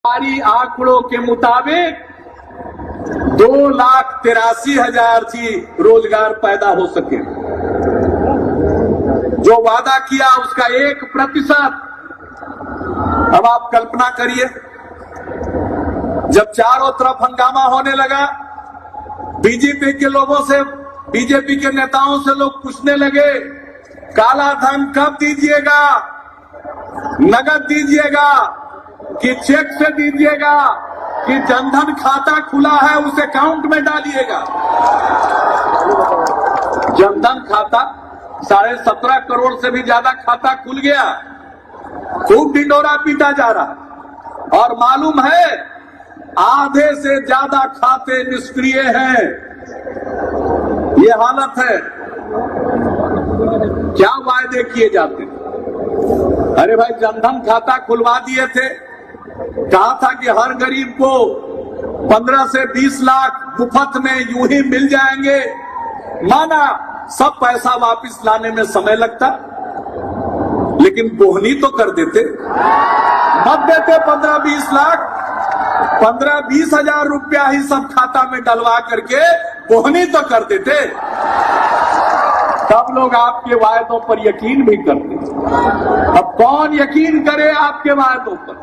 सरकारी आंकड़ों के मुताबिक 2,83,000 ही रोजगार पैदा हो सके। जो वादा किया उसका 1%। अब आप कल्पना करिए, जब चारों तरफ हंगामा होने लगा, बीजेपी के लोगों से, बीजेपी के नेताओं से लोग पूछने लगे, काला धन कब दीजिएगा, नगद दीजिएगा कि चेक से दीजिएगा कि जनधन खाता खुला है उसे अकाउंट में डालिएगा। जनधन खाता 17.5 करोड़ से भी ज्यादा खाता खुल गया, खूब ढिंढोरा पीटा जा रहा और मालूम है आधे से ज्यादा खाते निष्क्रिय हैं। ये हालत है। क्या वायदे किए जाते हैं? अरे भाई, जनधन खाता खुलवा दिए थे, कहा था कि हर गरीब को 15 से 20 लाख मुफ्त में यूं ही मिल जाएंगे। माना सब पैसा वापस लाने में समय लगता, लेकिन बोहनी तो कर देते। मत देते 15-20 लाख, 15-20 हजार रुपया ही सब खाता में डलवा करके बोहनी तो कर देते। तब लोग आपके वायदों पर यकीन भी करते। अब कौन यकीन करे आपके वायदों पर?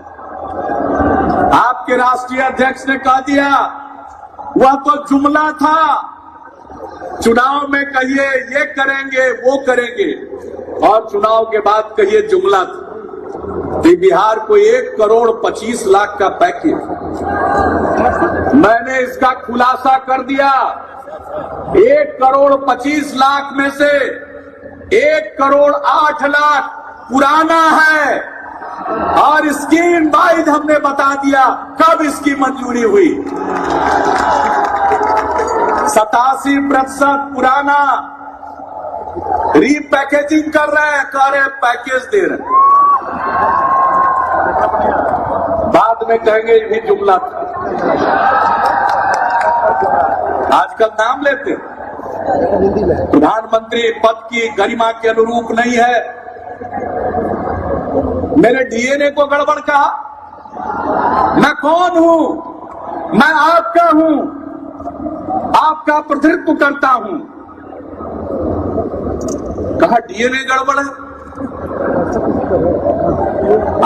आपके राष्ट्रीय अध्यक्ष ने कह दिया वह तो जुमला था, चुनाव में कहिए ये करेंगे वो करेंगे और चुनाव के बाद कहिए जुमला था। तो बिहार को 1,25 लाख का पैकेज, मैंने इसका खुलासा कर दिया। 1,25 लाख में से 1,08 लाख पुराना है और स्कीम वाइज हमने बता दिया कब इसकी मंजूरी हुई। 87% पुराना, रीपैकेजिंग कर रहे हैं, कह रहे पैकेज दे रहे हैं, बाद में कहेंगे ये भी जुमला था। आजकल नाम लेते, प्रधानमंत्री पद की गरिमा के अनुरूप नहीं है। मेरे डीएनए को गड़बड़ कहा। मैं कौन हूं? मैं आपका हूं, आपका प्रतिनिधित्व करता हूं। कहा डीएनए गड़बड़ है।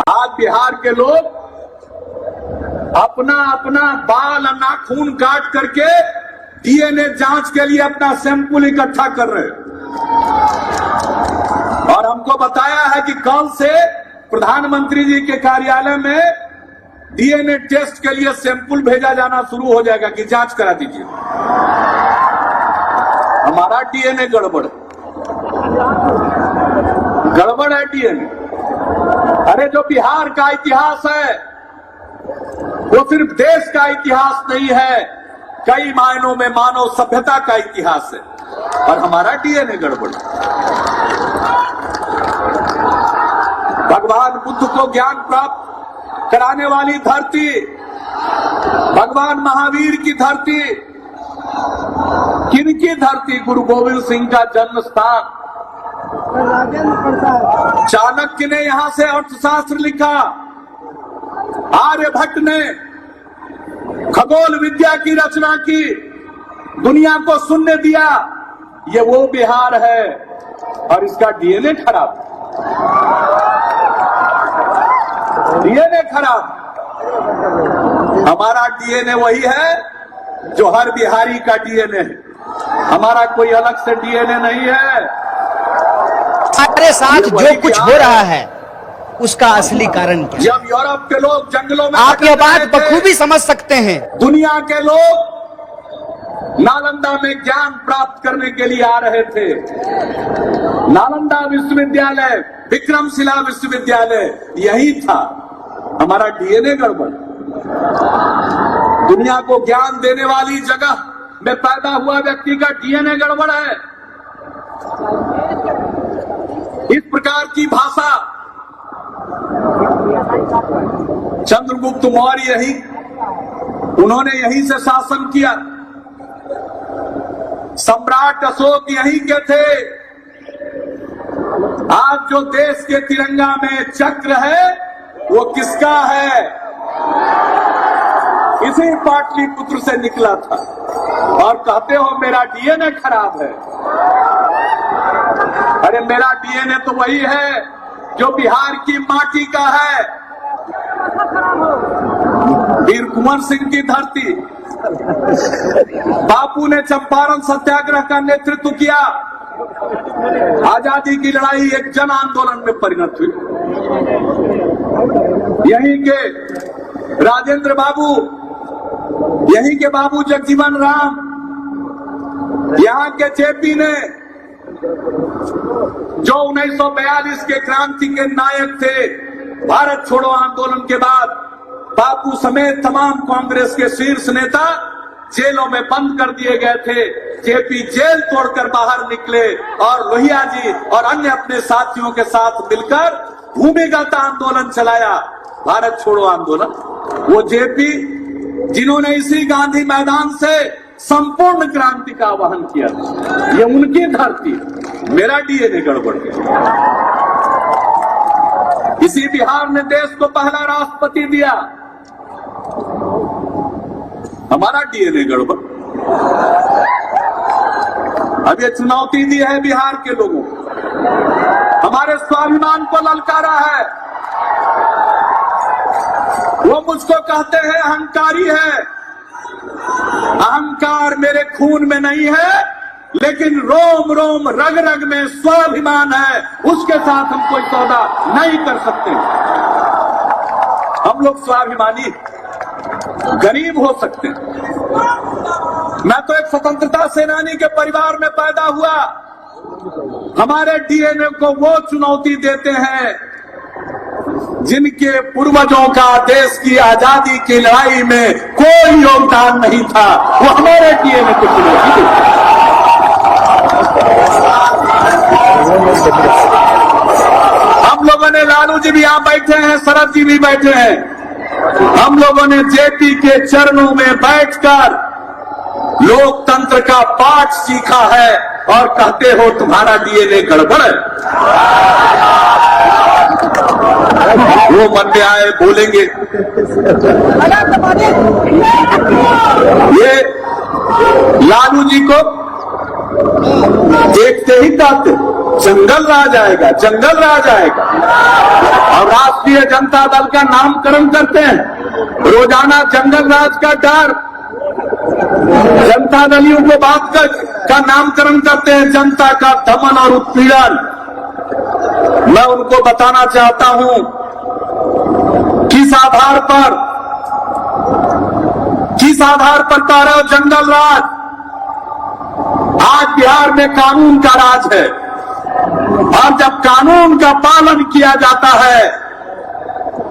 आज बिहार के लोग अपना अपना बाल नाखून काट करके डीएनए जांच के लिए अपना सैंपल इकट्ठा कर रहे हैं और हमको बताया है कि कल से प्रधानमंत्री जी के कार्यालय में डीएनए टेस्ट के लिए सैंपल भेजा जाना शुरू हो जाएगा कि जांच करा दीजिए। हमारा डीएनए गड़बड़ है डीएनए। अरे जो बिहार का इतिहास है वो सिर्फ देश का इतिहास नहीं है, कई मायनों में मानव सभ्यता का इतिहास है और हमारा डीएनए गड़बड़। भगवान बुद्ध को ज्ञान प्राप्त कराने वाली धरती, भगवान महावीर की धरती, किनकी धरती? गुरु गोविंद सिंह का जन्म स्थान। चाणक्य ने यहां से अर्थशास्त्र लिखा, आर्यभट्ट ने खगोल विद्या की रचना की, दुनिया को सुनने दिया। ये वो बिहार है और इसका डीएनए खराब, डीएनए खराब। हमारा डीएनए वही है जो हर बिहारी का डीएनए है, हमारा कोई अलग से डीएनए नहीं है। हमारे साथ जो कुछ हो रहा है उसका असली कारण क्या? जब यूरोप के लोग जंगलों में, आप ये बात बखूबी समझ सकते हैं। दुनिया के लोग नालंदा में ज्ञान प्राप्त करने के लिए आ रहे थे। नालंदा विश्वविद्यालय, विक्रमशिला विश्वविद्यालय यही था। हमारा डीएनए गड़बड़। दुनिया को ज्ञान देने वाली जगह में पैदा हुआ व्यक्ति का डीएनए गड़बड़ है। इस प्रकार की भाषा चंद्रगुप्त मौर्य यही, उन्होंने यहीं से शासन किया। सम्राट अशोक यहीं के थे। आज जो देश के तिरंगा में चक्र है वो किसका है? इसी पाटलिपुत्र से निकला था और कहते हो मेरा डीएनए खराब है। अरे मेरा डीएनए तो वही है जो बिहार की माटी का है, वीर कुंवर सिंह की धरती। बापू ने चंपारण सत्याग्रह का नेतृत्व किया, आजादी की लड़ाई एक जन आंदोलन में परिणत हुई। यहीं के राजेंद्र बाबू, यहीं के बाबू जगजीवन राम, यहाँ के जेपी ने जो 1942 के क्रांति के नायक थे, भारत छोड़ो आंदोलन के बाद बापू समेत तमाम कांग्रेस के शीर्ष नेता जेलों में बंद कर दिए गए थे। जेपी जेल तोड़कर बाहर निकले और लोहिया जी और अन्य अपने साथियों के साथ मिलकर भूमिगत आंदोलन चलाया, भारत छोड़ो आंदोलन। वो जेपी जिन्होंने इसी गांधी मैदान से संपूर्ण क्रांति का आह्वान किया, ये उनकी धरती। मेरा डीएनए गड़बड़ गया। इसी बिहार ने देश को पहला राष्ट्रपति दिया, हमारा डीएनए गड़बड़। अब ये चुनौती दी है बिहार के लोगों को, हमारे स्वाभिमान को ललकारा है। वो मुझको कहते हैं अहंकारी है। अहंकार मेरे खून में नहीं है, लेकिन रोम रोम रग रग में स्वाभिमान है, उसके साथ हम कोई सौदा नहीं कर सकते। हम लोग स्वाभिमानी, गरीब हो सकते हैं। मैं तो एक स्वतंत्रता सेनानी के परिवार में पैदा हुआ। हमारे डीएनए को वो चुनौती देते हैं जिनके पूर्वजों का देश की आजादी की लड़ाई में कोई योगदान नहीं था, वो हमारे डीएनए को चुनौती देते हैं। हम लोगों ने, लालू जी भी यहां बैठे हैं, शरद जी भी बैठे हैं, हम लोगों ने जेपी के चरणों में बैठकर लोकतंत्र का पाठ सीखा है और कहते हो तुम्हारा डीएनए गड़बड़ है। वो मन में आए बोलेंगे। ये लालू जी को देखते ही कहते जंगल राज आएगा, जंगल राज आएगा। और राष्ट्रीय जनता दल का नामकरण करते हैं, रोजाना जंगल राज का डर। जनता दलियों को बात का नामकरण करते हैं, जनता का दमन और उत्पीड़न। मैं उनको बताना चाहता हूं किस आधार पर कह रहे हो जंगल राज। आज बिहार में कानून का राज है, और जब कानून का पालन किया जाता है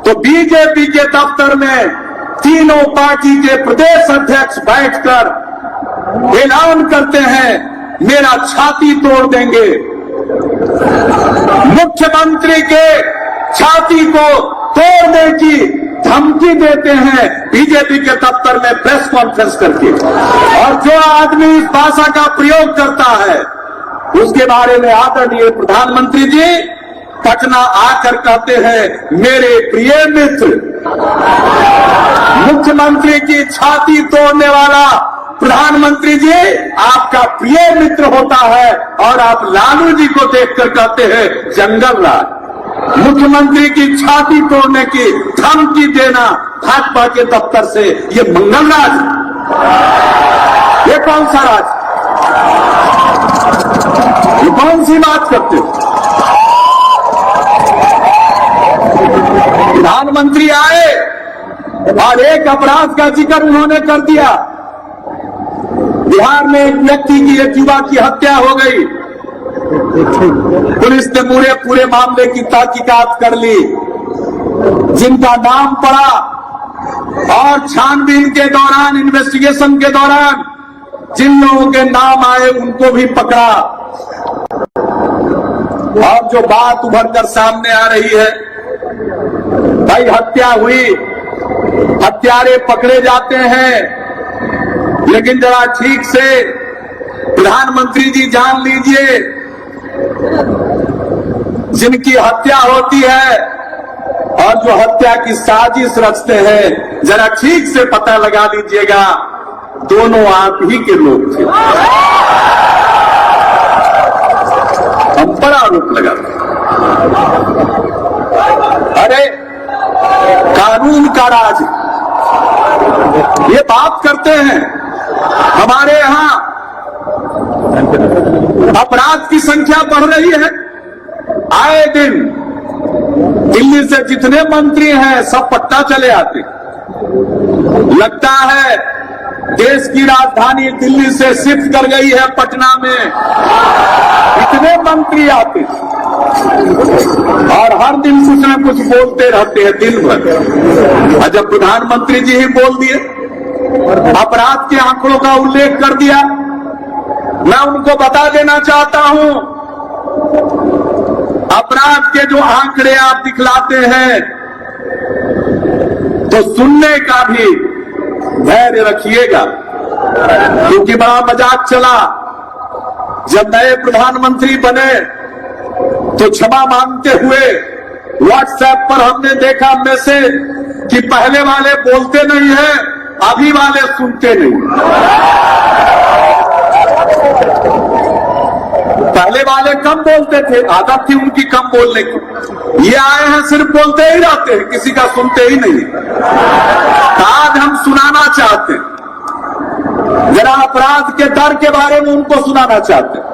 तो बीजेपी के दफ्तर में तीनों पार्टी के प्रदेश अध्यक्ष बैठकर ऐलान करते हैं मेरा छाती तोड़ देंगे। मुख्यमंत्री के छाती को तोड़ने की धमकी देते हैं बीजेपी के दफ्तर में प्रेस कॉन्फ्रेंस करके। और जो आदमी इस भाषा का प्रयोग करता है उसके बारे में आदरणीय प्रधानमंत्री जी पटना आकर कहते हैं मेरे प्रिय मित्र। मुख्यमंत्री की छाती तोड़ने वाला प्रधानमंत्री जी आपका प्रिय मित्र होता है, और आप लालू जी को देखकर कहते हैं जंगल राज। मुख्यमंत्री की छाती तोड़ने की धमकी देना भाजपा के दफ्तर से, ये मंगल राज, ये कौन सा राज, ये कौन सी बात करते हो? प्रधानमंत्री आए और एक अपराध का जिक्र उन्होंने कर दिया। बिहार में एक व्यक्ति की, एक युवा की हत्या हो गई। पुलिस ने पूरे मामले की तहकीकात कर ली। जिनका नाम पड़ा और छानबीन के दौरान, इन्वेस्टिगेशन के दौरान जिन लोगों के नाम आए उनको भी पकड़ा। और जो बात उभर कर सामने आ रही है, भाई हत्या हुई, हत्यारे पकड़े जाते हैं, लेकिन जरा ठीक से प्रधानमंत्री जी जान लीजिए, जिनकी हत्या होती है और जो हत्या की साजिश रचते हैं जरा ठीक से पता लगा लीजिएगा, दोनों आप ही के लोग थे। हम पर आरोप लगाते हैं। अरे कानून का राज, ये बात करते हैं। हमारे यहां अपराध की संख्या बढ़ रही है। आए दिन दिल्ली से जितने मंत्री हैं सब पट्टा चले आते। लगता है देश की राजधानी दिल्ली से शिफ्ट कर गई है पटना में। इतने मंत्री आते और हर दिन कुछ न कुछ बोलते रहते हैं दिन भर। और जब प्रधानमंत्री जी ही बोल दिए, अपराध के आंकड़ों का उल्लेख कर दिया, मैं उनको बता देना चाहता हूं, अपराध के जो आंकड़े आप दिखलाते हैं तो सुनने का भी धैर्य रखिएगा, क्योंकि बड़ा मजाक चला। जब नए प्रधानमंत्री बने तो क्षमा मांगते हुए व्हाट्सएप पर हमने देखा मैसेज कि पहले वाले बोलते नहीं है, अभी वाले सुनते नहीं। पहले वाले कम बोलते थे, आदत थी उनकी कम बोलने की। ये आए हैं सिर्फ बोलते ही रहते हैं, किसी का सुनते ही नहीं। आज हम सुनाना चाहते हैं, जरा अपराध के दर के बारे में उनको सुनाना चाहते हैं,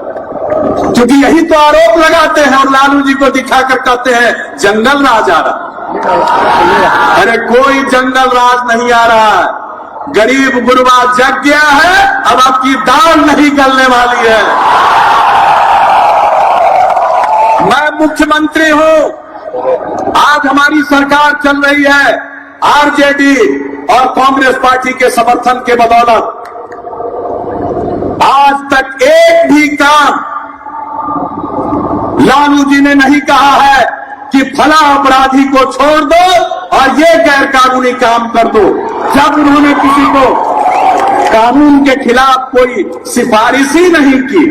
क्योंकि यही तो आरोप लगाते हैं और लालू जी को दिखाकर कहते हैं जंगल राज आ रहा। अरे कोई जंगल राज नहीं आ रहा है, गरीब गुरबा जग गया है, अब आपकी दाल नहीं गलने वाली है। मैं मुख्यमंत्री हूं, आज हमारी सरकार चल रही है आरजेडी और कांग्रेस पार्टी के समर्थन के बदौलत। आज तक एक भी काम लालू जी ने नहीं कहा है कि फला अपराधी को छोड़ दो और ये गैर कानूनी काम कर दो। जब उन्होंने किसी को कानून के खिलाफ कोई सिफारिश ही नहीं की,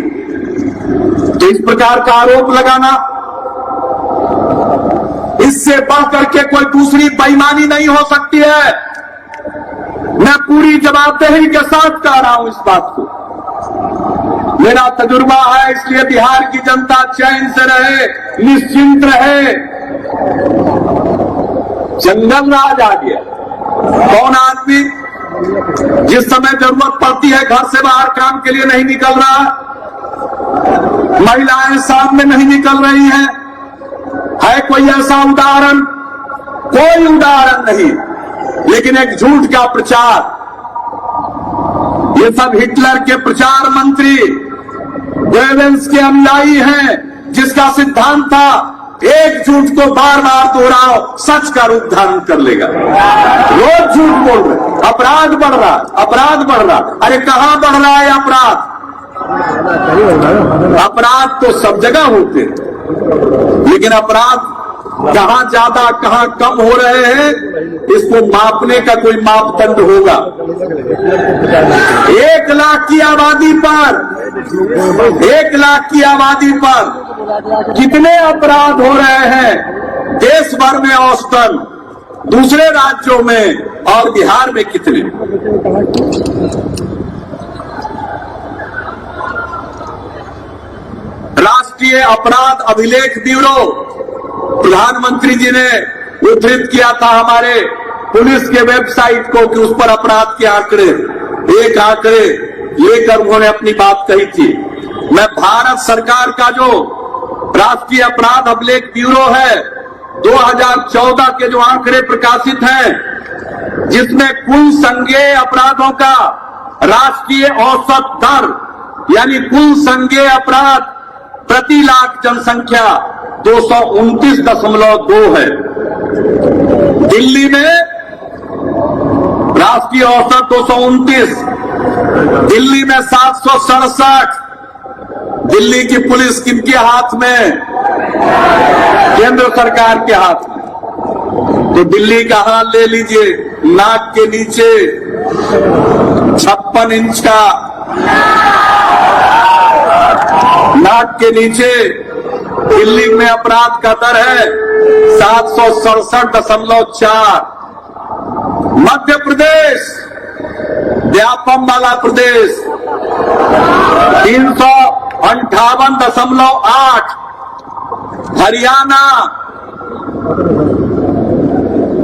तो इस प्रकार का आरोप लगाना, इससे बढ़ करके कोई दूसरी बेईमानी नहीं हो सकती है। मैं पूरी जवाबदेही के साथ कह रहा हूं इस बात को। मेरा तजुर्बा है, इसलिए बिहार की जनता चैन से रहे, निश्चिंत रहे। जंगल राज आ गया। कौन आदमी जिस समय जरूरत पड़ती है घर से बाहर काम के लिए नहीं निकल रहा, महिलाएं सामने नहीं निकल रही हैं, है कोई ऐसा उदाहरण? कोई उदाहरण नहीं। लेकिन एक झूठ का प्रचार, ये सब हिटलर के प्रचार मंत्री गोएबेल्स के अनुयायी हैं, जिसका सिद्धांत था एक झूठ को बार बार दोहराओ, सच का रूप धारण कर लेगा। रोज झूठ बोल रहे, अपराध बढ़ रहा, अपराध बढ़ रहा। अरे कहां बढ़ रहा है अपराध? अपराध तो सब जगह होते हैं, लेकिन अपराध कहां ज्यादा कहां कम हो रहे हैं, इसको मापने का कोई मापदंड होगा। 1 लाख की आबादी पर 1 लाख की आबादी पर कितने अपराध हो रहे हैं देश भर में औसतन, दूसरे राज्यों में और बिहार में कितने? राष्ट्रीय अपराध अभिलेख ब्यूरो, प्रधानमंत्री जी ने उद्धृत किया था हमारे पुलिस के वेबसाइट को कि उस पर अपराध के आंकड़े, एक आंकड़े लेकर उन्होंने अपनी बात कही थी। मैं भारत सरकार का जो राष्ट्रीय अपराध अभिलेख ब्यूरो है, 2014 के जो आंकड़े प्रकाशित हैं, जिसमें कुल संज्ञेय अपराधों का राष्ट्रीय औसत दर, यानी कुल संज्ञेय अपराध प्रति लाख जनसंख्या 229.2 है। दिल्ली में राष्ट्रीय औसत 229, दिल्ली में 767। दिल्ली की पुलिस किनके हाथ में? केंद्र सरकार के हाथ में। तो दिल्ली का हाल ले लीजिए, नाक के नीचे 56 इंच का, नाक के नीचे दिल्ली में अपराध का दर है 767.4। मध्य प्रदेश व्यापम वाला प्रदेश 358.8, हरियाणा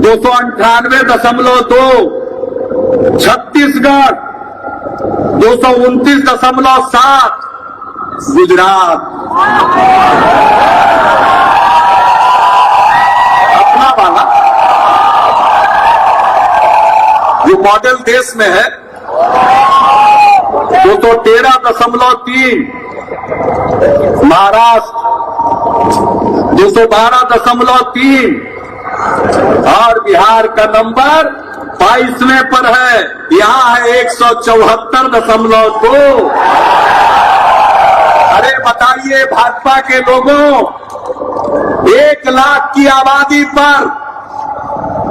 298.2, छत्तीसगढ़ 229.7, गुजरात अपना वाला जो मॉडल देश में है 213.3, महाराष्ट्र 212.3 और बिहार का नंबर 22वें पर है। यहाँ है 174.2। अरे बताइए भाजपा के लोगों, 1 लाख की आबादी पर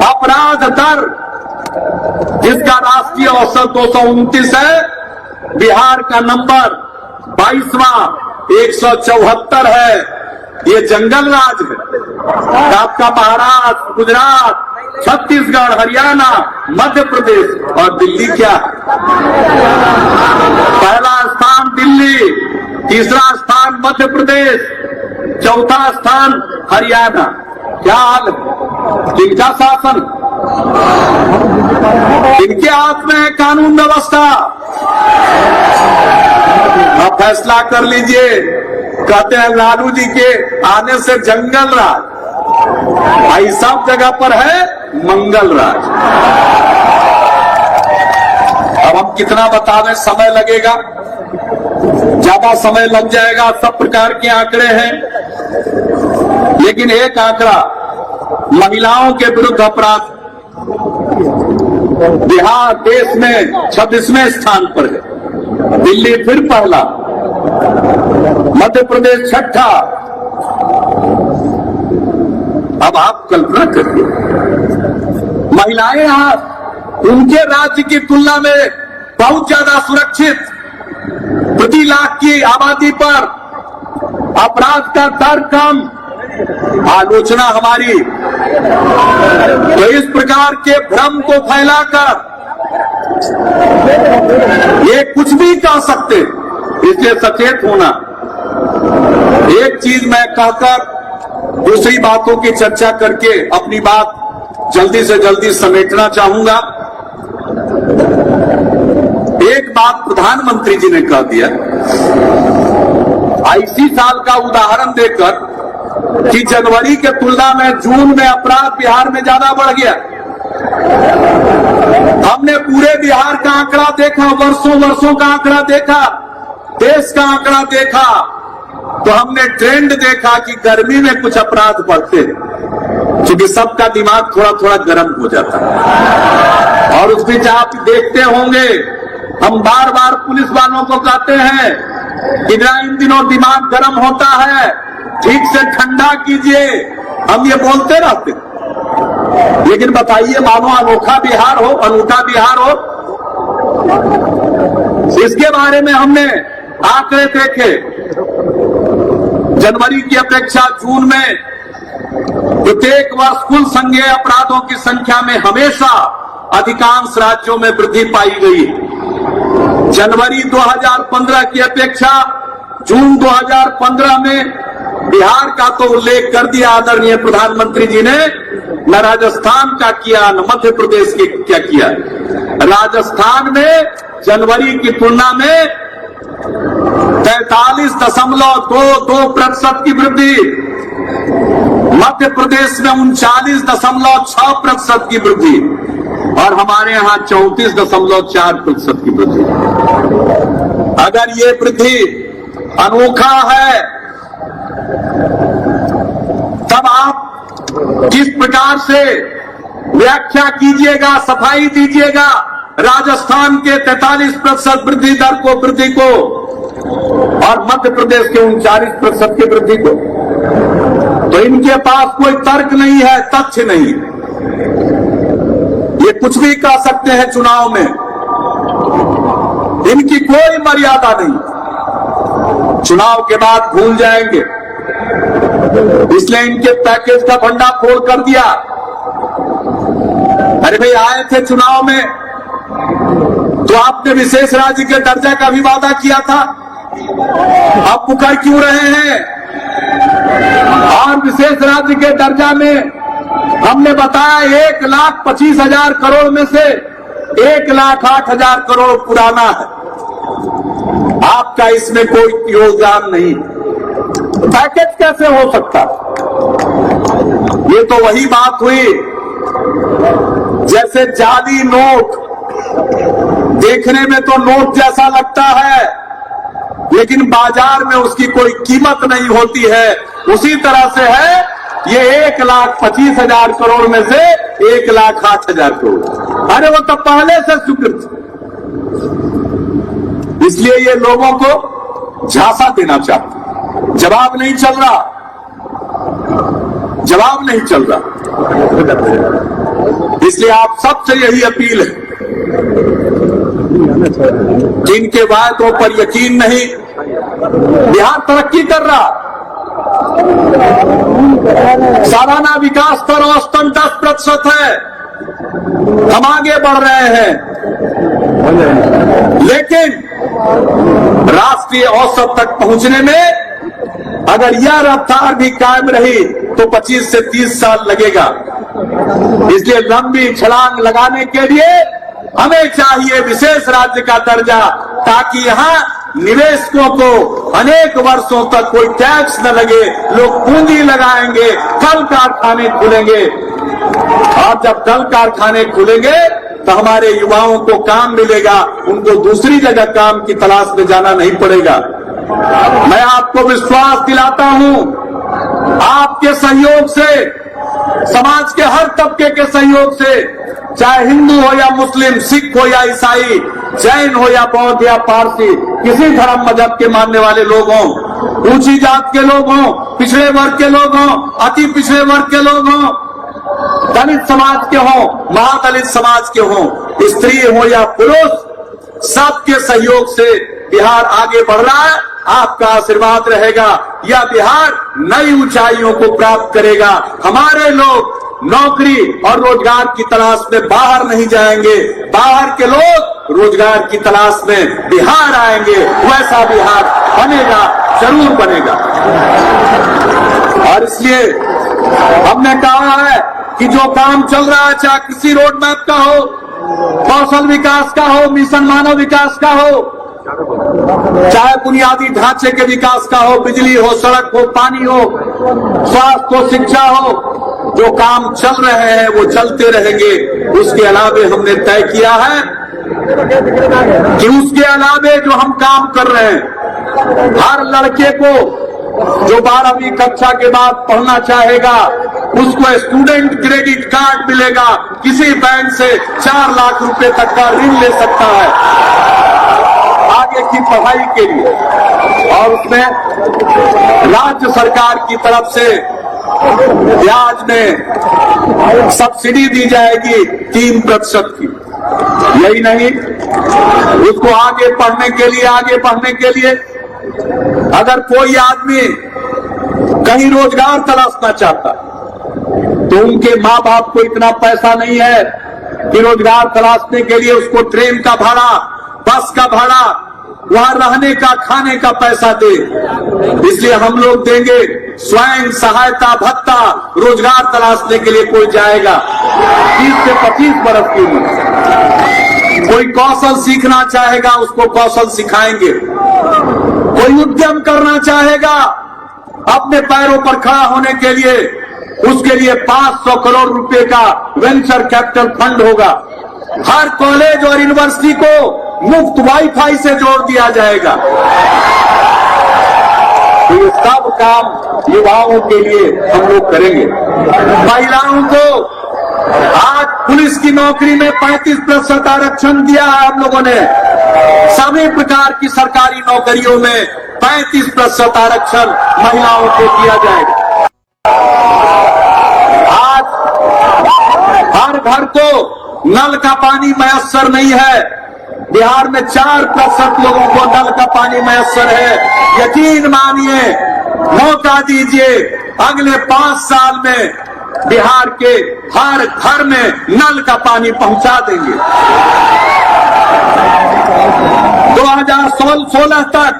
अपराध दर जिसका राष्ट्रीय औसत 229 है, बिहार का नंबर 22वां 174 है। ये जंगल राज है। आपका महाराष्ट्र, गुजरात, छत्तीसगढ़, हरियाणा, मध्य प्रदेश और दिल्ली क्या है? पहला स्थान दिल्ली, तीसरा स्थान मध्य प्रदेश, चौथा स्थान हरियाणा। क्या हाल है? किनका शासन? इनके हाथ में है कानून व्यवस्था। अब फैसला कर लीजिए। कहते हैं लालू जी के आने से जंगल राज, भाई सब जगह पर है मंगल राज। अब हम कितना बता दें, समय लगेगा, ज्यादा समय लग जाएगा। सब प्रकार के आंकड़े हैं, लेकिन एक आंकड़ा महिलाओं के विरुद्ध अपराध, बिहार देश में 26वें स्थान पर है, दिल्ली फिर पहला, मध्य प्रदेश छठा। अब आप कल्पना करिए, महिलाएं यहां उनके राज्य की तुलना में बहुत ज्यादा सुरक्षित, प्रति लाख की आबादी पर अपराध का दर कम। आलोचना हमारी तो इस प्रकार के भ्रम को फैलाकर ये कुछ भी कह सकते, इसलिए सचेत होना। एक चीज मैं कहकर दूसरी बातों की चर्चा करके अपनी बात जल्दी से जल्दी समेटना चाहूंगा। एक बात प्रधानमंत्री जी ने कह दिया, इसी साल का उदाहरण देकर कि जनवरी के तुलना में जून में अपराध बिहार में ज्यादा बढ़ गया। हमने पूरे बिहार का आंकड़ा देखा, वर्षों वर्षों का आंकड़ा देखा, देश का आंकड़ा देखा, तो हमने ट्रेंड देखा कि गर्मी में कुछ अपराध बढ़ते हैं, क्योंकि सबका दिमाग थोड़ा थोड़ा गर्म हो जाता है। और उस बीच आप देखते होंगे, हम बार बार पुलिस वालों को कहते हैं कि इन दिनों दिमाग गर्म होता है, ठीक से ठंडा कीजिए, हम ये बोलते रहते। लेकिन बताइए, मानो अनोखा बिहार हो, अनूठा बिहार हो। इसके बारे में हमने आंकड़े देखे, जनवरी की अपेक्षा जून में प्रत्येक वर्ष कुल संज्ञेय अपराधों की संख्या में हमेशा अधिकांश राज्यों में वृद्धि पाई गई। जनवरी 2015 की अपेक्षा जून 2015 में बिहार का तो उल्लेख कर दिया आदरणीय प्रधानमंत्री जी ने, न राजस्थान का किया, न मध्य प्रदेश के क्या किया। राजस्थान में जनवरी की तुलना में 43.22% की वृद्धि, मध्य प्रदेश में 39.6% की वृद्धि और हमारे यहां 34.4% की वृद्धि। अगर ये वृद्धि अनोखा है, तब आप किस प्रकार से व्याख्या कीजिएगा, सफाई दीजिएगा राजस्थान के 43% वृद्धि दर को, वृद्धि को, और मध्य प्रदेश के 39% की वृद्धि को। तो इनके पास कोई तर्क नहीं है, तथ्य नहीं। ये कुछ भी कह सकते हैं चुनाव में, इनकी कोई मर्यादा नहीं। चुनाव के बाद भूल जाएंगे, इसलिए इनके पैकेज का भंडाफोड़ कर दिया। अरे भाई आए थे चुनाव में तो आपने विशेष राज्य के दर्जा का भी वादा किया था, अब मुकर क्यों रहे हैं? और विशेष राज्य के दर्जा में हमने बताया 1,25,000 करोड़ में से 1,08,000 करोड़ पुराना है, आपका इसमें कोई योगदान नहीं। पैकेज कैसे हो सकता? ये तो वही बात हुई जैसे जाली नोट, देखने में तो नोट जैसा लगता है लेकिन बाजार में उसकी कोई कीमत नहीं होती है, उसी तरह से है ये 1,25,000 करोड़ में से 1,08,000 करोड़। अरे वो तो पहले से स्वीकृत, इसलिए ये लोगों को झांसा देना चाहते। जवाब नहीं चल रहा, जवाब नहीं चल रहा। इसलिए आप सबसे यही अपील है, जिनके वायदों पर यकीन नहीं, बिहार तरक्की कर रहा, सालाना विकास दर औसतन 10% है, हम आगे बढ़ रहे हैं, लेकिन राष्ट्रीय औसत तक पहुंचने में अगर यह रफ्तार भी कायम रही तो 25 से 30 साल लगेगा। इसलिए लंबी छलांग लगाने के लिए हमें चाहिए विशेष राज्य का दर्जा, ताकि यहाँ निवेशकों को अनेक वर्षों तक कोई टैक्स न लगे, लोग पूंजी लगाएंगे, कल कारखाने खुलेंगे, और जब कल कारखाने खुलेंगे तो हमारे युवाओं को काम मिलेगा, उनको दूसरी जगह काम की तलाश में जाना नहीं पड़ेगा। मैं आपको विश्वास दिलाता हूं, आपके सहयोग से, समाज के हर तबके के सहयोग से, चाहे हिंदू हो या मुस्लिम, सिख हो या ईसाई, जैन हो या बौद्ध या पारसी, किसी धर्म मजहब के मानने वाले लोग हों, ऊंची जात के लोग हों, पिछड़े वर्ग के लोग हों, अति पिछड़े वर्ग के लोग हों, दलित समाज के हों, महादलित समाज के हों, स्त्री हो या पुरुष, सबके सहयोग से बिहार आगे बढ़ रहा है। आपका आशीर्वाद रहेगा, यह बिहार नई ऊंचाइयों को प्राप्त करेगा। हमारे लोग नौकरी और रोजगार की तलाश में बाहर नहीं जाएंगे, बाहर के लोग रोजगार की तलाश में बिहार आएंगे, वैसा बिहार बनेगा, जरूर बनेगा। और इसलिए हमने कहा है कि जो काम चल रहा है, चाहे किसी रोड मैप का हो, कौशल विकास का हो, मिशन मानव विकास का हो, चाहे बुनियादी ढांचे के विकास का हो, बिजली हो, सड़क हो, पानी हो, स्वास्थ्य हो, शिक्षा हो, जो काम चल रहे हैं वो चलते रहेंगे। उसके अलावे हमने तय किया है कि उसके अलावे जो हम काम कर रहे हैं, हर लड़के को जो 12वीं कक्षा के बाद पढ़ना चाहेगा उसको स्टूडेंट क्रेडिट कार्ड मिलेगा, किसी बैंक से 4 लाख रुपए तक का ऋण ले सकता है आगे की पढ़ाई के लिए, और उसमें राज्य सरकार की तरफ से ब्याज में सब्सिडी दी जाएगी 3% की। यही नहीं, उसको आगे पढ़ने के लिए अगर कोई आदमी कहीं रोजगार तलाशना चाहता तो उनके माँ बाप को इतना पैसा नहीं है कि रोजगार तलाशने के लिए उसको ट्रेन का भाड़ा, बस का भाड़ा, वहां रहने का, खाने का पैसा दे। इसलिए हम लोग देंगे स्वयं सहायता भत्ता, रोजगार तलाशने के लिए कोई जाएगा 20 से 25 बरस की उम्र, कोई कौशल सीखना चाहेगा उसको कौशल सिखाएंगे, कोई उद्यम करना चाहेगा अपने पैरों पर खड़ा होने के लिए, उसके लिए 500 करोड़ रुपए का वेंचर कैपिटल फंड होगा। हर कॉलेज और यूनिवर्सिटी को मुफ्त वाईफाई से जोड़ दिया जाएगा। तो ये सब काम युवाओं के लिए हम लोग करेंगे। महिलाओं को आज पुलिस की नौकरी में 35% आरक्षण दिया है हम लोगों ने, सभी प्रकार की सरकारी नौकरियों में 35% आरक्षण महिलाओं को दिया जाएगा। आज हर घर को नल का पानी मयस्सर नहीं है, बिहार में 4% लोगों को नल का पानी मयस्सर है। यकीन मानिए, मौका दीजिए, अगले 5 साल में बिहार के हर घर में नल का पानी पहुंचा देंगे। 2016 तक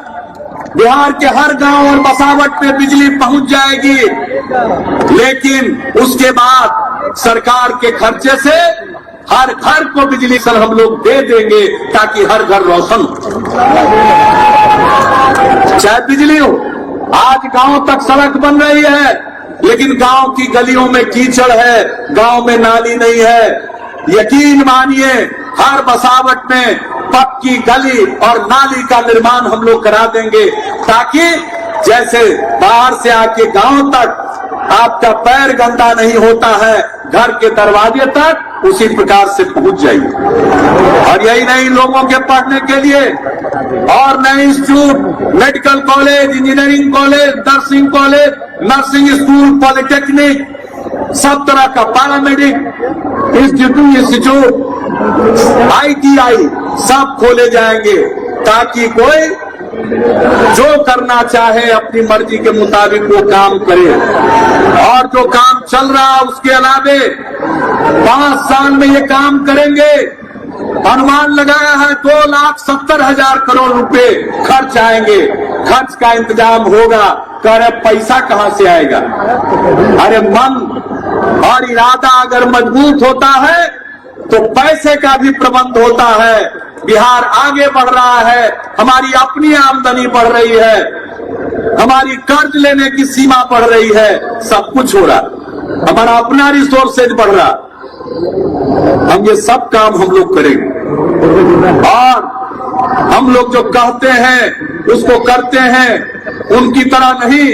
बिहार के हर गांव और बसावट में बिजली पहुंच जाएगी, लेकिन उसके बाद सरकार के खर्चे से हर घर को बिजली सल हम लोग दे देंगे ताकि हर घर रोशन हो। चाहे बिजली हो, आज गांव तक सड़क बन रही है, लेकिन गांव की गलियों में कीचड़ है, गांव में नाली नहीं है। यकीन मानिए हर बसावट में पक्की गली और नाली का निर्माण हम लोग करा देंगे, ताकि जैसे बाहर से आके गांव तक आपका पैर गंदा नहीं होता है, घर के दरवाजे तक उसी प्रकार से पहुंच जाइए। और यही नहीं, लोगों के पढ़ने के लिए और नए institute, medical college, engineering college, nursing college, nursing school, polytechnic, सब तरह का पैरामेडिक इंस्टीट्यूट, ITI सब खोले जाएंगे, ताकि कोई जो करना चाहे अपनी मर्जी के मुताबिक वो काम करे। और जो काम चल रहा है उसके अलावे 5 साल में ये काम करेंगे। अनुमान लगाया है 2,70,000 करोड़ रुपए खर्च आएंगे। खर्च का इंतजाम होगा, कह रहे पैसा कहां से आएगा? अरे मन और इरादा अगर मजबूत होता है तो पैसे का भी प्रबंध होता है। बिहार आगे बढ़ रहा है, हमारी अपनी आमदनी बढ़ रही है, हमारी कर्ज लेने की सीमा बढ़ रही है, सब कुछ हो रहा, हमारा अपना रिसोर्सेज बढ़ रहा। हम ये सब काम हम लोग करेंगे और हम लोग जो कहते हैं उसको करते हैं। उनकी तरह नहीं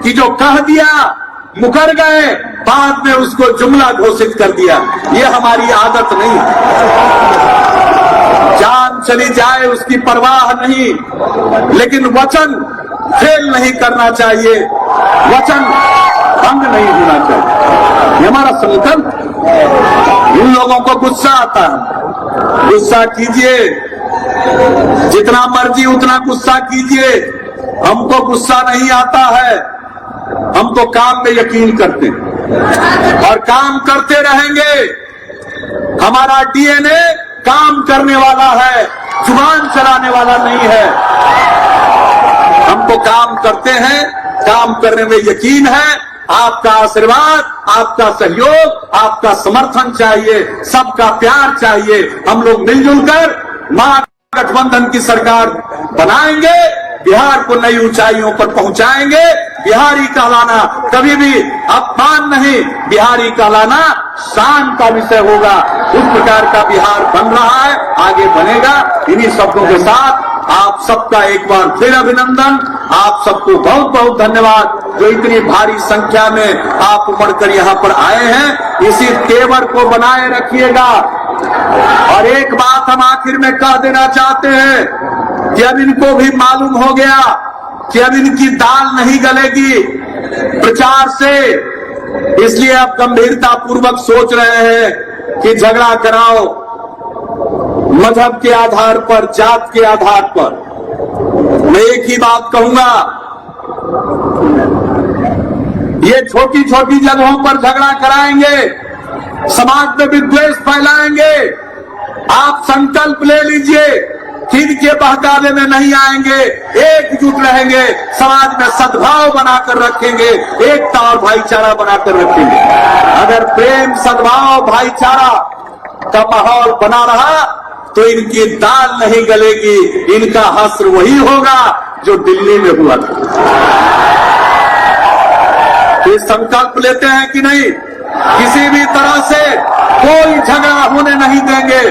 कि जो कह दिया मुकर गए, बाद में उसको जुमला घोषित कर दिया। ये हमारी आदत नहीं। जान चली जाए उसकी परवाह नहीं, लेकिन वचन फेल नहीं करना चाहिए, वचन भंग नहीं होना चाहिए। ये हमारा संकल्प। इन लोगों को गुस्सा आता है, गुस्सा कीजिए, जितना मर्जी उतना गुस्सा कीजिए। हमको गुस्सा नहीं आता है, हम तो काम में यकीन करते हैं और काम करते रहेंगे। हमारा DNA काम करने वाला है, जुबान चलाने वाला नहीं है। हम तो काम करते हैं, काम करने में यकीन है। आपका आशीर्वाद, आपका सहयोग, आपका समर्थन चाहिए, सबका प्यार चाहिए। हम लोग मिलजुल कर महागठबंधन की सरकार बनाएंगे, बिहार को नई ऊंचाइयों पर पहुंचाएंगे। बिहारी कहलाना कभी भी अपमान नहीं, बिहारी कहलाना शान का विषय होगा। उस प्रकार का बिहार बन रहा है, आगे बनेगा। इन्हीं शब्दों के साथ आप सबका एक बार फिर अभिनंदन, आप सबको बहुत बहुत धन्यवाद जो इतनी भारी संख्या में आप उमड़कर यहाँ पर आए हैं। इसी तेवर को बनाए रखिएगा। और एक बात हम आखिर में कह देना चाहते हैं कि अब इनको भी मालूम हो गया कि अब इनकी दाल नहीं गलेगी प्रचार से, इसलिए अब गंभीरता पूर्वक सोच रहे हैं कि झगड़ा कराओ मजहब के आधार पर, जात के आधार पर। मैं एक ही बात कहूंगा, ये छोटी छोटी जगहों पर झगड़ा कराएंगे, समाज में विद्वेष फैलाएंगे। आप संकल्प ले लीजिए कि इनके बहकावे में नहीं आएंगे, एकजुट रहेंगे, समाज में सद्भाव बनाकर रखेंगे, एकता और भाईचारा बनाकर रखेंगे। अगर प्रेम, सद्भाव, भाईचारा का माहौल बना रहा तो इनकी दाल नहीं गलेगी। इनका हश्र वही होगा जो दिल्ली में हुआ था। ये संकल्प लेते हैं कि नहीं? किसी भी तरह से कोई झगड़ा होने नहीं देंगे,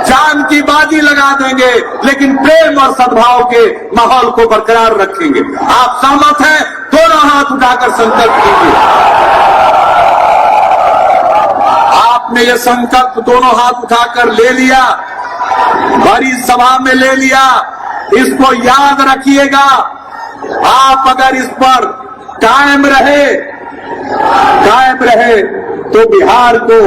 जान की बाजी लगा देंगे, लेकिन प्रेम और सद्भाव के माहौल को बरकरार रखेंगे। आप सहमत हैं? दोनों हाथ उठाकर संकल्प कीजिए। आपने ये संकल्प दोनों हाथ उठाकर ले लिया, बड़ी सभा में ले लिया। इसको याद रखिएगा। आप अगर इस पर कायम रहे तो बिहार को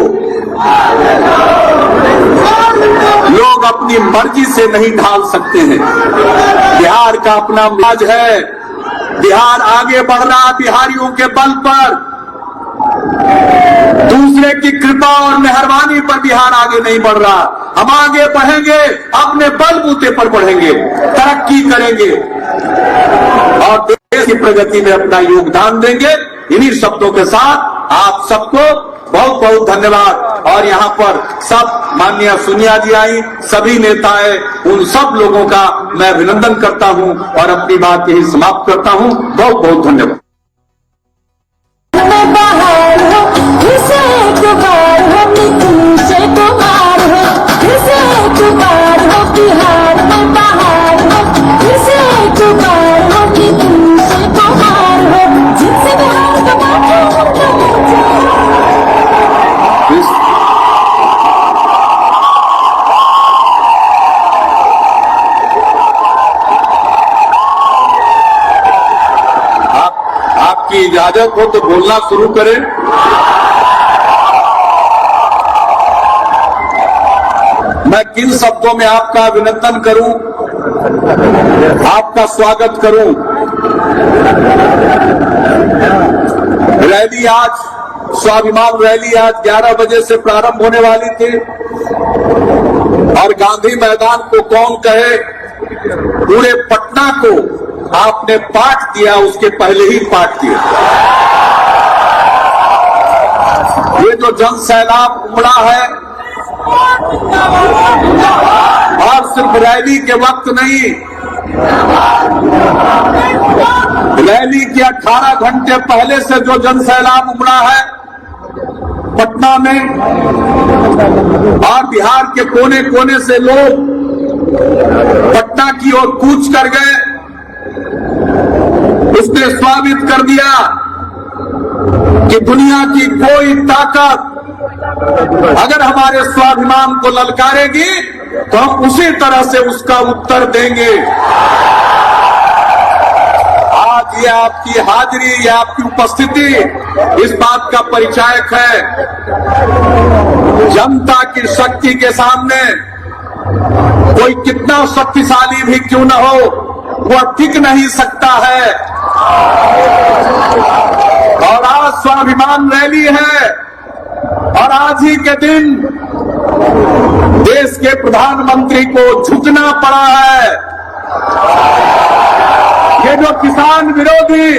लोग अपनी मर्जी से नहीं ढाल सकते हैं। बिहार का अपना मिजाज है। बिहार आगे बढ़ रहा बिहारियों के बल पर। दूसरे की कृपा और मेहरबानी पर बिहार आगे नहीं बढ़ रहा। हम आगे बढ़ेंगे, अपने बलबूते पर बढ़ेंगे, तरक्की करेंगे और देश की प्रगति में अपना योगदान देंगे। इन्हीं शब्दों के साथ आप सबको बहुत बहुत धन्यवाद। और यहाँ पर सब माननीय सोनिया जी आई, सभी नेता है, उन सब लोगों का मैं अभिनंदन करता हूँ और अपनी बात यही समाप्त करता हूँ। बहुत बहुत धन्यवाद। आपकी इजाजत हो तो बोलना शुरू करें। मैं किन शब्दों में आपका अभिनंदन करूं, आपका स्वागत करूं। रैली आज, स्वाभिमान रैली आज 11 बजे से प्रारंभ होने वाली थी और गांधी मैदान को कौन कहे, पूरे पटना को आपने पाठ दिया, उसके पहले ही पाठ दिया। ये जो जन सैलाब उमड़ा है और सिर्फ रैली के वक्त नहीं, रैली के 18 घंटे पहले से जो जन सैलाब उमड़ा है पटना में और बिहार के कोने कोने से लोग पटना की ओर कूच कर गए, उसने साबित कर दिया कि दुनिया की कोई ताकत अगर हमारे स्वाभिमान को ललकारेगी तो हम उसी तरह से उसका उत्तर देंगे। आज ये आपकी हाजिरी, ये आपकी उपस्थिति इस बात का परिचायक है। जनता की शक्ति के सामने कोई कितना शक्तिशाली भी क्यों न हो, वह टिक नहीं सकता है। और आज स्वाभिमान रैली है और आज ही के दिन देश के प्रधानमंत्री को झुकना पड़ा है। ये जो किसान विरोधी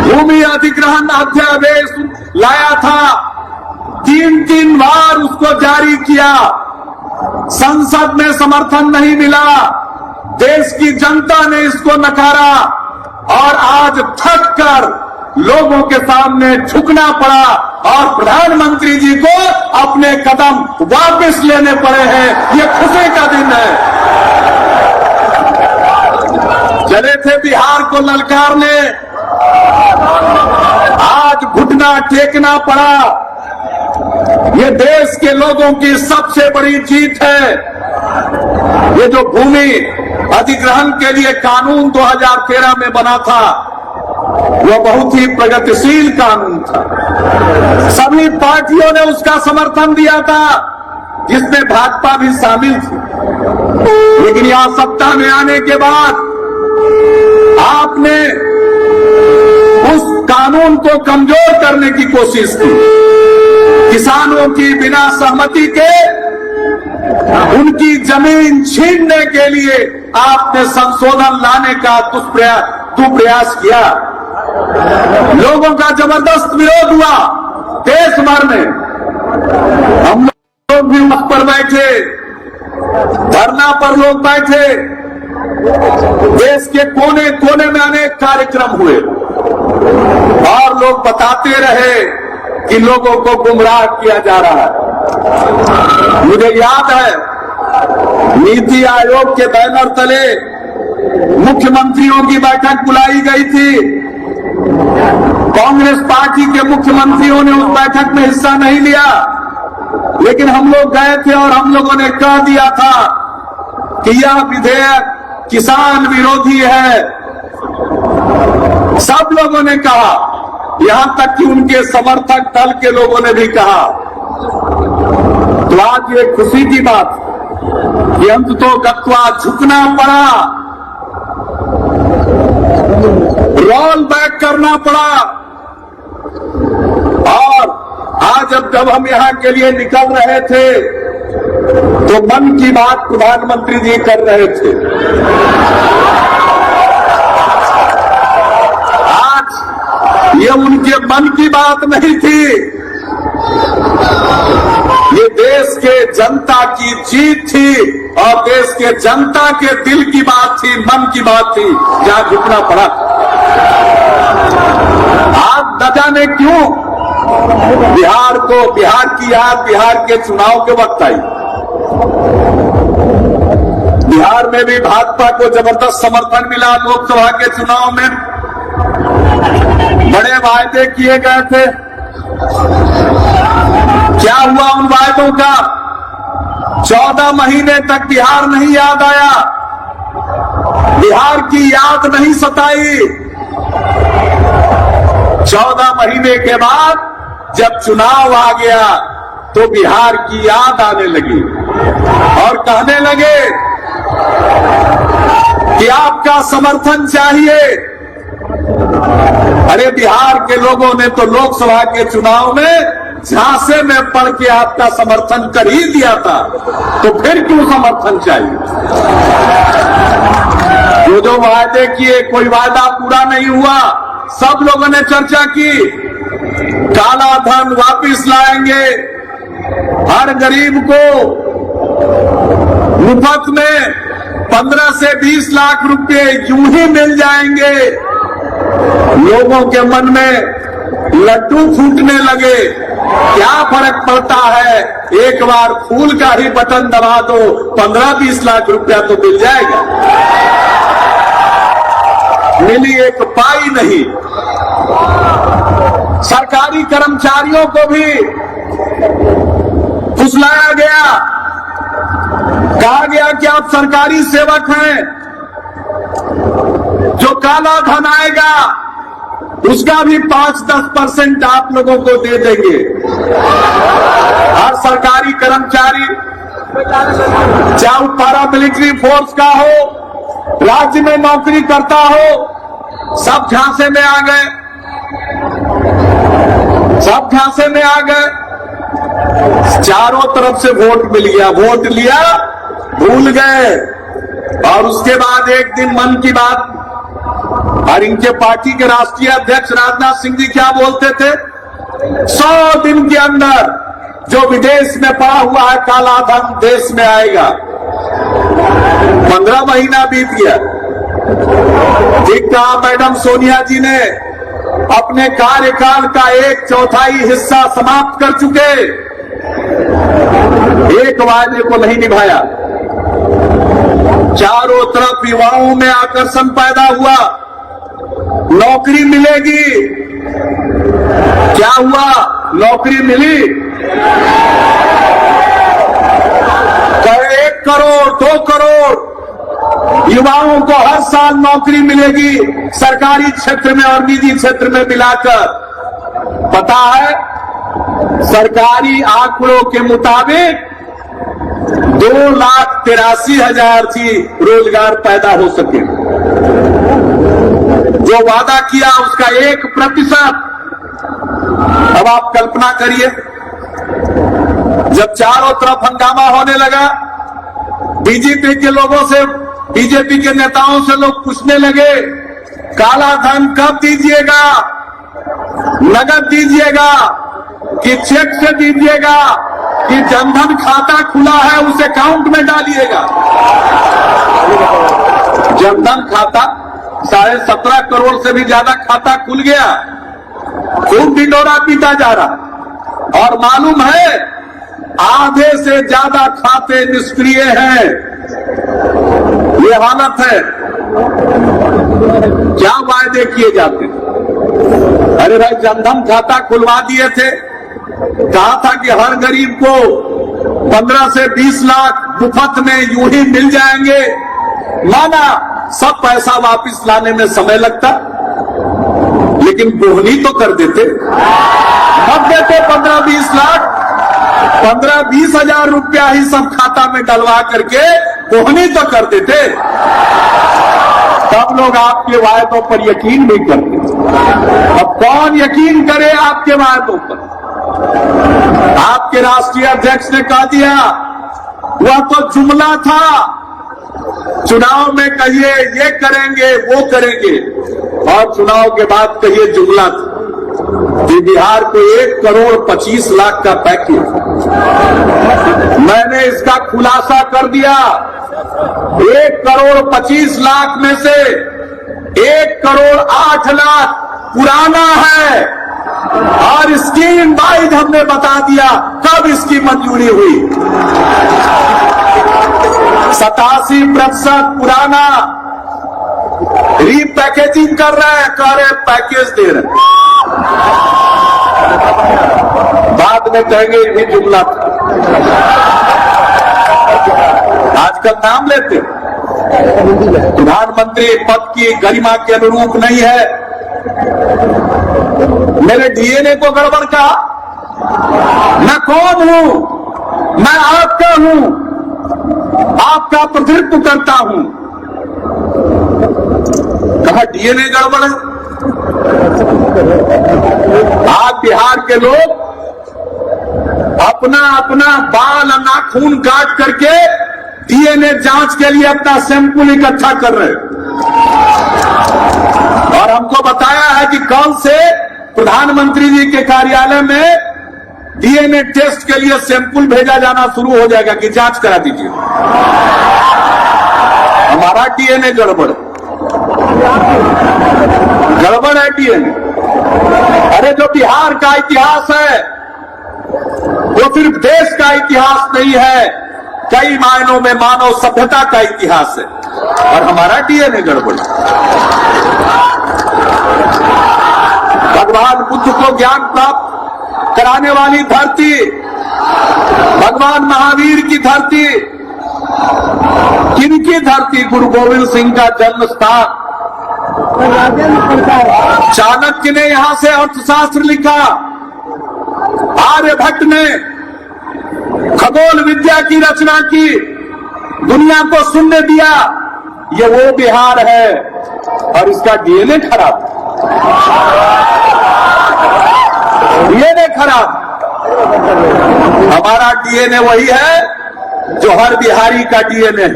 भूमि अधिग्रहण अध्यादेश लाया था, 3 बार उसको जारी किया, संसद में समर्थन नहीं मिला, देश की जनता ने इसको नकारा और आज थक कर लोगों के सामने झुकना पड़ा और प्रधानमंत्री जी को अपने कदम वापस लेने पड़े हैं। ये खुशी का दिन है। चले थे बिहार को ललकारने, आज घुटना टेकना पड़ा। ये देश के लोगों की सबसे बड़ी जीत है। ये जो भूमि अधिग्रहण के लिए कानून 2013 में बना था, वह बहुत ही प्रगतिशील कानून था। सभी पार्टियों ने उसका समर्थन दिया था, जिसमें भाजपा भी शामिल थी। लेकिन यहां सत्ता में आने के बाद आपने उस कानून को कमजोर करने की कोशिश की। किसानों की बिना सहमति के उनकी जमीन छीनने के लिए आपने संशोधन लाने का दुष्प्रयास किया। लोगों का जबरदस्त विरोध हुआ देश भर में। हम लोग भी वक्त पर बैठे, धरना पर लोग बैठे, देश के कोने कोने में अनेक कार्यक्रम हुए और लोग बताते रहे कि लोगों को गुमराह किया जा रहा है। मुझे याद है नीति आयोग के बैनर तले मुख्यमंत्रियों की बैठक बुलाई गई थी। कांग्रेस पार्टी के मुख्यमंत्रियों ने उस बैठक में हिस्सा नहीं लिया, लेकिन हम लोग गए थे और हम लोगों ने कह दिया था कि यह विधेयक किसान विरोधी है। सब लोगों ने कहा, यहां तक कि उनके समर्थक दल के लोगों ने भी कहा। तो आज ये खुशी की बात कि अंततः गत्वा झुकना पड़ा, रोल बैक करना पड़ा। और आज जब हम यहाँ के लिए निकल रहे थे तो मन की बात प्रधानमंत्री जी कर रहे थे। आज ये उनके मन की बात नहीं थी, ये देश के जनता की जीत थी और देश के जनता के दिल की बात थी, मन की बात थी, जहां झुकना पड़ा। आज न जाने क्यों बिहार की याद बिहार के चुनाव के वक्त आई। बिहार में भी भाजपा को जबरदस्त समर्थन मिला। लोकसभा के चुनाव में बड़े वायदे किए गए थे। क्या हुआ उन वायदों का? 14 महीने तक बिहार नहीं याद आया, बिहार की याद नहीं सताई। 14 महीने के बाद जब चुनाव आ गया तो बिहार की याद आने लगी और कहने लगे कि आपका समर्थन चाहिए। अरे बिहार के लोगों ने तो लोकसभा के चुनाव में झांसे में पड़ के आपका समर्थन कर ही दिया था, तो फिर क्यों समर्थन चाहिए? जो वायदे किए, कोई वायदा पूरा नहीं हुआ। सब लोगों ने चर्चा की काला धन वापिस लाएंगे, हर गरीब को मुफ्त में 15 से 20 लाख रुपए यूं ही मिल जाएंगे। लोगों के मन में लड्डू फूटने लगे। क्या फर्क पड़ता है, एक बार फूल का ही बटन दबा दो, 15-20 लाख रुपया तो मिल जाएगा। मिली एक पाई नहीं। सरकारी कर्मचारियों को भी फुसलाया गया, कहा गया कि आप सरकारी सेवक हैं, जो काला धन आएगा उसका भी 5-10% आप लोगों को दे देंगे। हर सरकारी कर्मचारी, चाहे वो पैरामिलिट्री फोर्स का हो, राज्य में नौकरी करता हो, सब झांसे में आ गए, सब झांसे में आ गए। चारों तरफ से वोट मिल गया, वोट लिया, भूल गए। और उसके बाद एक दिन मन की बात, और इनके पार्टी के राष्ट्रीय अध्यक्ष राजनाथ सिंह जी क्या बोलते थे? 100 दिन के अंदर जो विदेश में पड़ा हुआ है काला धन देश में आएगा। 15 महीना बीत गया। ठीक कहा मैडम सोनिया जी ने, अपने कार्यकाल का 1/4 हिस्सा समाप्त कर चुके, एक वायदे को नहीं निभाया। चारों तरफ युवाओं में आकर्षण पैदा हुआ, नौकरी मिलेगी। क्या हुआ? नौकरी मिली? 1 करोड़ 2 करोड़ युवाओं को हर साल नौकरी मिलेगी, सरकारी क्षेत्र में और निजी क्षेत्र में मिलाकर। पता है, सरकारी आंकड़ों के मुताबिक 2,83,000 थी रोजगार पैदा हो सके। जो वादा किया उसका 1%। अब आप कल्पना करिए, जब चारों तरफ हंगामा होने लगा, बीजेपी के लोगों से, बीजेपी के नेताओं से लोग पूछने लगे, काला धन कब दीजिएगा? नगद दीजिएगा कि चेक से दीजिएगा कि जनधन खाता खुला है उस अकाउंट में डालिएगा? जनधन खाता 17.5 करोड़ से भी ज्यादा खाता खुल गया, खूब ढिंढोरा पीटा जा रहा। और मालूम है आधे से ज्यादा खाते निष्क्रिय हैं। ये हालत है। क्या वायदे किए जाते? अरे भाई, जनधन खाता खुलवा दिए थे, कहा था कि हर गरीब को 15 से 20 लाख मुफ्त में यूं ही मिल जाएंगे। माना सब पैसा वापस लाने में समय लगता, लेकिन बोहनी तो कर देते। मत देते 15-20 लाख, 15-20 हजार रुपया ही सब खाता में डलवा करके बोहनी तो कर देते। तब लोग आपके वायदों पर यकीन नहीं करते। अब कौन यकीन करे आपके वादों पर? आपके राष्ट्रीय अध्यक्ष ने कह दिया वह तो जुमला था, चुनाव में कहिए ये करेंगे वो करेंगे और चुनाव के बाद कहिए जुमला था। कि बिहार को 1,25,00,000 का पैकेज, मैंने इसका खुलासा कर दिया। 1,25,00,000 में से 1,08,00,000 पुराना है और स्कीम वाइज हमने बता दिया कब इसकी मंजूरी हुई। 87% पुराना, रीपैकेजिंग कर रहे हैं, कह रहे पैकेज दे रहे हैं, बाद में कहेंगे ये भी जुमला था। आजकल नाम लेते प्रधानमंत्री पद की गरिमा के अनुरूप नहीं है। मेरे डीएनए को गड़बड़ कहा, मैं कौन हूं? मैं आपका हूं, आपका प्रतिनिधित्व करता हूं। कहा डीएनए गड़बड़ है। आज बिहार के लोग अपना अपना बाल नाखून काट करके डीएनए जांच के लिए अपना सैंपल इकट्ठा कर रहे हैं और हमको बताया है कि कल से प्रधानमंत्री जी के कार्यालय में डीएनए टेस्ट के लिए सैंपल भेजा जाना शुरू हो जाएगा कि जांच करा दीजिए। हमारा डीएनए गड़बड़ है डीएनए। अरे जो बिहार का इतिहास है वो सिर्फ देश का इतिहास नहीं है, कई मायनों में मानव सभ्यता का इतिहास है और हमारा डीएनए गड़बड़। भगवान बुद्ध को ज्ञान प्राप्त कराने वाली धरती, भगवान महावीर की धरती, किनकी धरती? गुरु गोविंद सिंह का जन्म स्थान। चाणक्य ने यहां से अर्थशास्त्र लिखा, आर्यभट्ट ने खगोल विद्या की रचना की, दुनिया को सुनने दिया। ये वो बिहार है और इसका डीएनए खराब, डीएनए खराब। हमारा डीएनए वही है जो हर बिहारी का डीएनए है,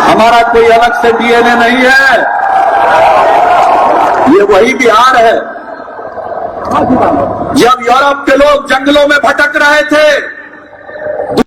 हमारा कोई अलग से डीएनए नहीं है, ये वही बिहार है। जब यूरोप के लोग जंगलों में भटक रहे थे